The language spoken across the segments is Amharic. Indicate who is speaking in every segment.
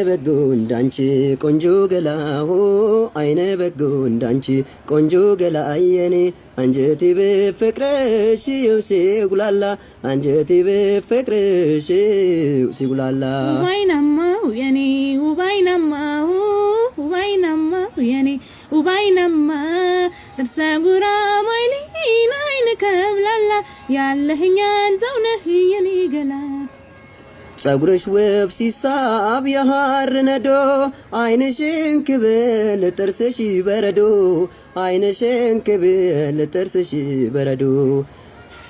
Speaker 1: በጎ እንዳንቺ ቆንጆ ገላሁ አይነ በጎ እንዳንቺ ቆንጆ ገላየኔ አንጀቴ በፍቅርሽ ሲጉላላ አንጀቴ በፍቅርሽ ሲጉላላ
Speaker 2: ውባይናማው የኔ ውባይናማው ውባይናማው የኔ ውባይናማ ተሰጉራ ማይሊና አይነ ከብላላ ያለህኛ አንተው ነህ የኔ ገላ
Speaker 1: ጸጉርሽ ውብ ሲሳብ የሐር ነዶ አይንሽን ክብል ጥርስሽ በረዶ አይንሽን ክብል ጥርስሽ በረዶ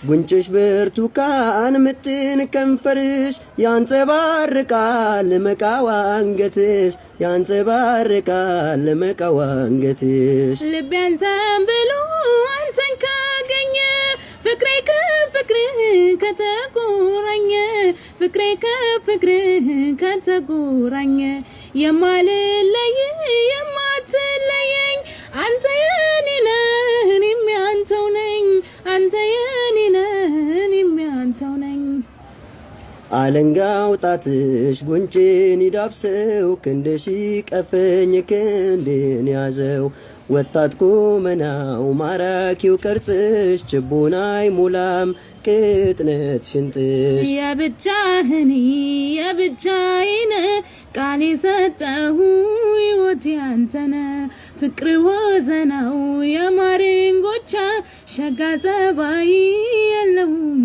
Speaker 1: ጉንጭሽ ብርቱካን ምጥን ከንፈርሽ ያንጸባርቃል መቃው አንገትሽ ያንጸባርቃል መቃው አንገትሽ
Speaker 2: ልቤ አንተን ብሎ አንተን ካገኘ ፍቅሬ ከፍቅርህ ከተቆራኘ ፍቅሬ ከፍቅርህ ከተቆራኘ የማልለይ የማትለየኝ አንተ የኔ ነህ እኔም ያንተው ነኝ አንተ የኔ ነህ እኔም ያንተው ነኝ
Speaker 1: አለንጋው ጣትሽ ጉንጭን ይዳብሰው ክንድሽ ቀፈኝ ክንድን ያዘው ወጣት ቁመናው ማራኪው ቅርጽሽ ችቦናይ ሙላም ቅጥነት ሽንጥሽ የብቻዬን ቃል የሰጠሁ ሕይወት ያንተነ ፍቅር ወዘናው የማሪንጎቻ ሸጋ ጸባይ የለውም